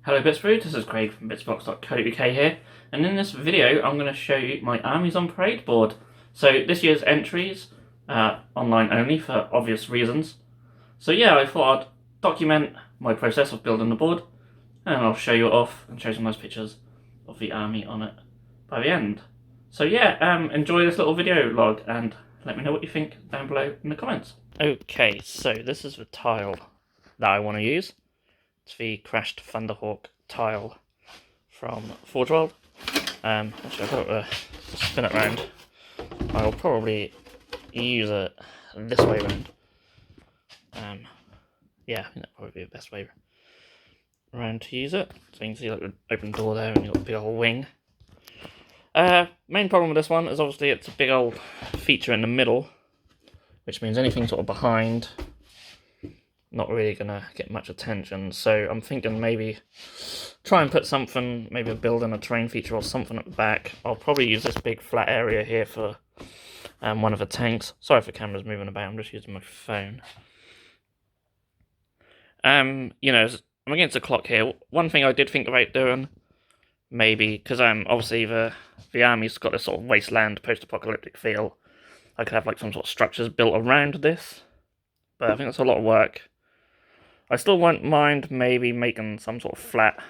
Hello Bitzbox, this is Craig from Bitzbox.co.uk here, and in this video I'm going to show you my Armies on Parade board. So this year's entries, online only for obvious reasons. So yeah, I thought I'd document my process of building the board, and I'll show you it off and show some nice pictures of the army on it by the end. So yeah, enjoy this little video log and let me know what you think down below in the comments. Okay, so this is the tile that I want to use. It's the crashed Thunderhawk tile from Forge World. Actually, I've got to spin it around. I'll probably use it this way around. Yeah, I think that'd probably be the best way around to use it. So you can see like the open door there, and you've got a big old wing. Main problem with this one is obviously it's a big old feature in the middle, which means anything sort of behind not really gonna get much attention. So I'm thinking maybe try and put something, maybe a building, a terrain feature or something at the back. I'll probably use this big flat area here for one of the tanks. Sorry if the camera's moving about, I'm just using my phone. You know, I'm against the clock here. One thing I did think about doing, maybe, because obviously the army's got this sort of wasteland post-apocalyptic feel, I could have like some sort of structures built around this, but I think that's a lot of work. I still won't mind maybe making some sort of flat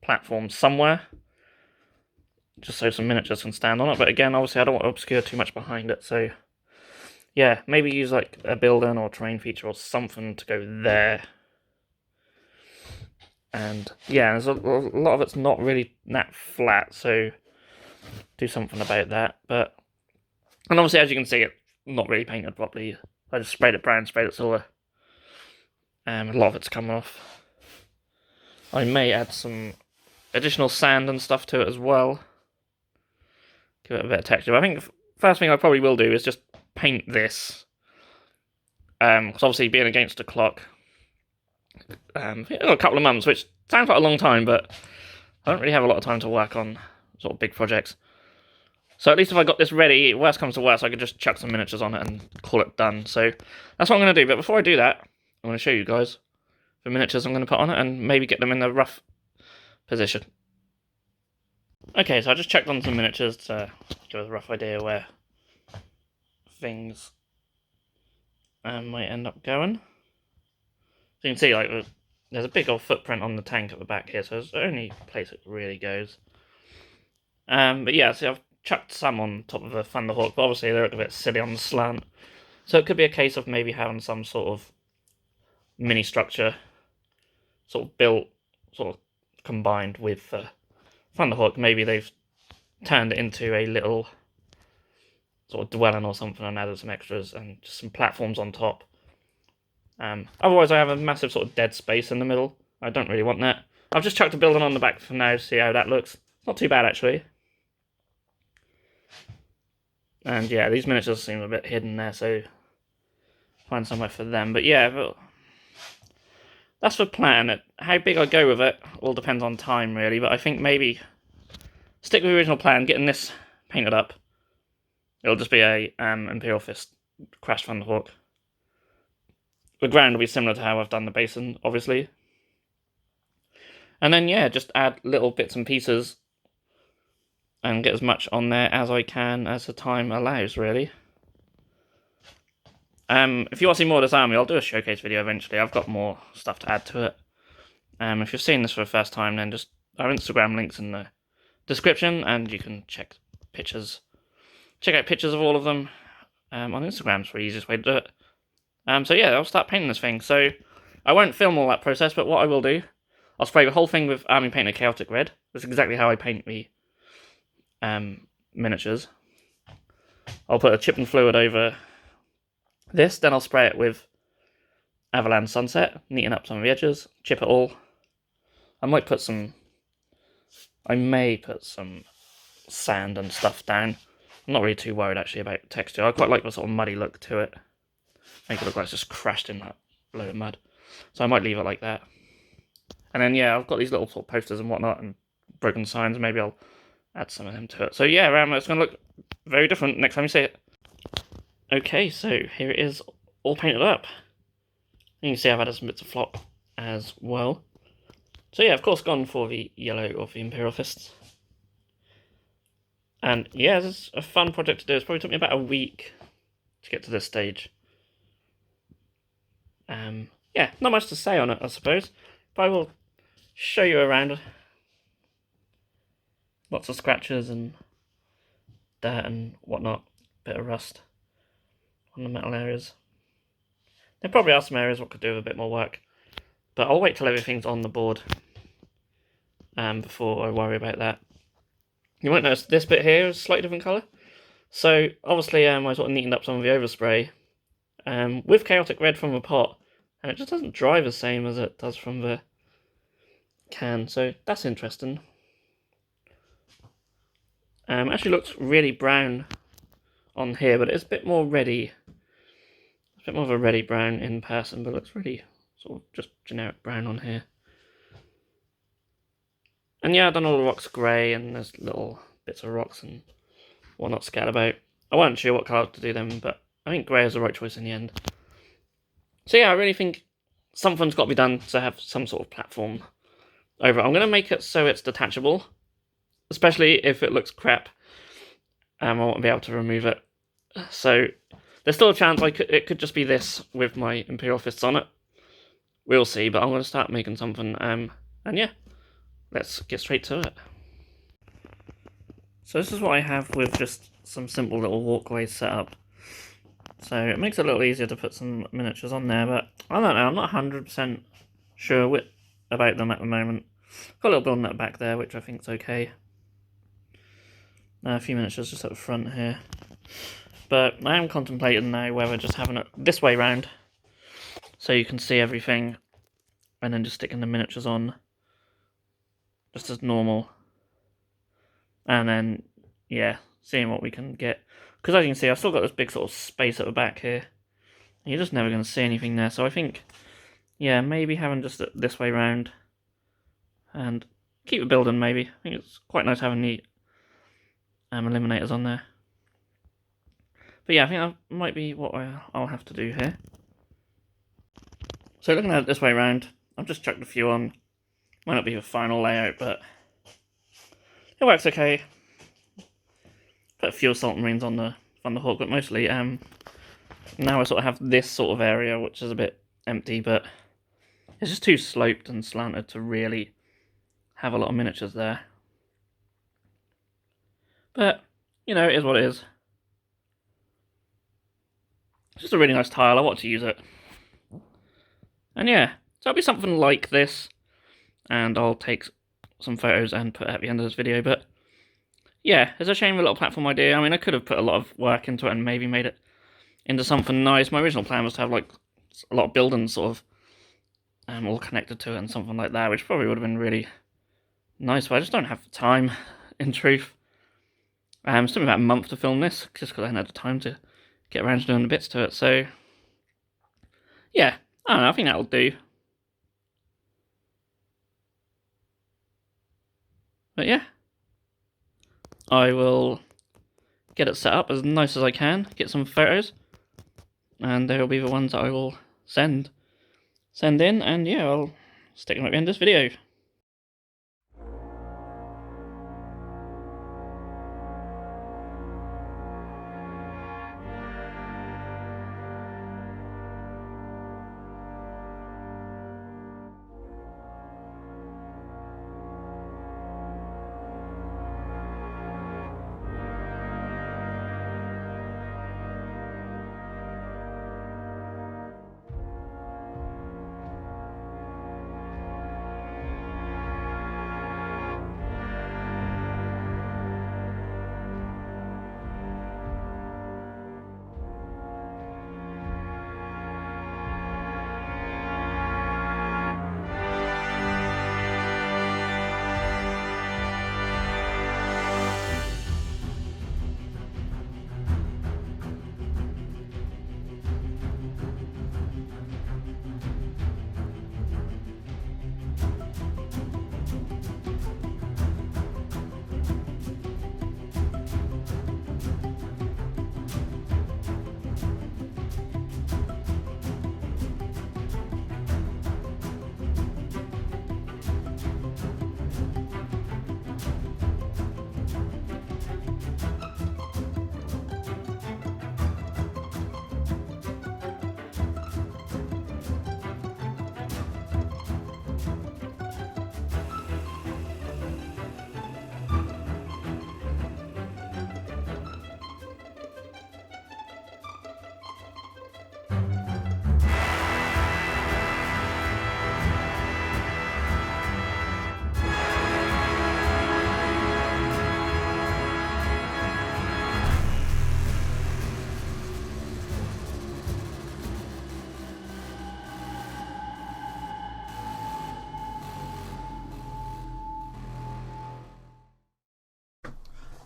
platform somewhere, just so some miniatures can stand on it, but again, obviously I don't want to obscure too much behind it, so yeah, maybe use like a building or a terrain feature or something to go there. And yeah, there's a lot of it's not really that flat, so do something about that. But, and obviously as you can see, it's not really painted properly. I just sprayed it brown, sprayed it silver. A lot of it's come off. I may add some additional sand and stuff to it as well. Give it a bit of texture. But I think the first thing I probably will do is just paint this. Because obviously being against the clock, a couple of months, which sounds like a long time, but I don't really have a lot of time to work on sort of big projects. So at least if I got this ready, worst comes to worst, I could just chuck some miniatures on it and call it done. So that's what I'm going to do. But before I do that, I'm going to show you guys the miniatures I'm going to put on it and maybe get them in the rough position. Okay, so I just checked on some miniatures to give us a rough idea where things might end up going. So you can see, like, there's a big old footprint on the tank at the back here, so it's the only place it really goes. But yeah, see, I've chucked some on top of the Thunderhawk, but obviously they look a bit silly on the slant. So it could be a case of maybe having some sort of mini structure sort of built, sort of combined with the Thunderhawk. Maybe they've turned it into a little sort of dwelling or something and added some extras and just some platforms on top. Otherwise I have a massive sort of dead space in the middle. I don't really want that. I've just chucked a building on the back for now to see how that looks. Not too bad actually. And yeah, these miniatures seem a bit hidden there, so find somewhere for them. But yeah, that's the plan. How big I go with it all depends on time really, but I think maybe stick with the original plan, getting this painted up. It'll just be a Imperial Fist crashed Thunderhawk. The ground will be similar to how I've done the basin, obviously. And then, yeah, just add little bits and pieces and get as much on there as I can as the time allows, really. If you want to see more of this army, I'll do a showcase video eventually. I've got more stuff to add to it. If you're seeing this for the first time, then just our Instagram links in the description, and you can check pictures. Check out pictures of all of them on Instagram. It's the easiest way to do it. So yeah, I'll start painting this thing. So I won't film all that process, but what I will do, I'll spray the whole thing with Army Painter Chaotic Red. That's exactly how I paint the miniatures. I'll put a chip and fluid over this, then I'll spray it with Avalanche Sunset, neaten up some of the edges, chip it all. I may put some sand and stuff down. I'm not really too worried actually about texture. I quite like the sort of muddy look to it. Make it look like it's just crashed in that load of mud. So I might leave it like that. And then yeah, I've got these little sort of posters and whatnot and broken signs. Maybe I'll add some of them to it. So yeah, it's going to look very different next time you see it. Okay, so here it is all painted up. You can see I've added some bits of flock as well. So yeah, of course, gone for the yellow of the Imperial Fists. And yeah, this is a fun project to do. It's probably took me about a week to get to this stage. Yeah, not much to say on it, I suppose. But I will show you around. Lots of scratches and dirt and whatnot. Bit of rust on the metal areas. There probably are some areas what could do with a bit more work. But I'll wait till everything's on the board before I worry about that. You might notice this bit here is a slightly different colour. So obviously I sort of neatened up some of the overspray with chaotic red from the pot, and it just doesn't dry the same as it does from the can, so that's interesting. Actually looks really brown on here, but it's a bit more reddy. It's a bit more of a reddy brown in person, but looks really sort of just generic brown on here. And yeah, I've done all the rocks grey, and there's little bits of rocks and whatnot scattered about. I wasn't sure what colour to do them, but I think grey is the right choice in the end. So yeah, I really think something's got to be done to have some sort of platform over it. I'm going to make it so it's detachable, especially if it looks crap. I won't be able to remove it. So there's still a chance it could just be this with my Imperial Fists on it. We'll see, but I'm going to start making something. And yeah, let's get straight to it. So this is what I have with just some simple little walkways set up. So it makes it a little easier to put some miniatures on there, but I don't know, I'm not 100% sure about them at the moment. Got a little building at the back there, which I think is okay. A few miniatures just at the front here. But I am contemplating now whether just having it this way round, so you can see everything, and then just sticking the miniatures on just as normal. And then, yeah, seeing what we can get. Because as you can see, I've still got this big sort of space at the back here. You're just never going to see anything there. So I think, yeah, maybe having just it this way round. And keep the building, maybe. I think it's quite nice having the eliminators on there. But yeah, I think that might be what I'll have to do here. So looking at it this way round, I've just chucked a few on. Might not be the final layout, but it works okay. Put a few assault marines on the Thunderhawk, but mostly now I sort of have this sort of area, which is a bit empty, but it's just too sloped and slanted to really have a lot of miniatures there. But, you know, it is what it is. It's just a really nice tile, I want to use it. And yeah, so it'll be something like this, and I'll take some photos and put it at the end of this video, but yeah, it's a shame the little platform idea. I mean, I could have put a lot of work into it and maybe made it into something nice. My original plan was to have like a lot of buildings sort of all connected to it and something like that, which probably would have been really nice, but I just don't have the time, in truth. It's took me about a month to film this, just because I hadn't had the time to get around to doing the bits to it, so yeah, I don't know, I think that'll do. But yeah, I will get it set up as nice as I can, get some photos, and they'll be the ones that I will send in, and yeah, I'll stick them at the end of this video.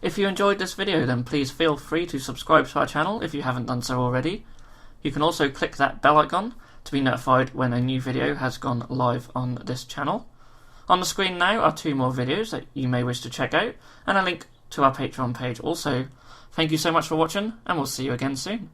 If you enjoyed this video, then please feel free to subscribe to our channel if you haven't done so already. You can also click that bell icon to be notified when a new video has gone live on this channel. On the screen now are 2 more videos that you may wish to check out, and a link to our Patreon page also. Thank you so much for watching, and we'll see you again soon.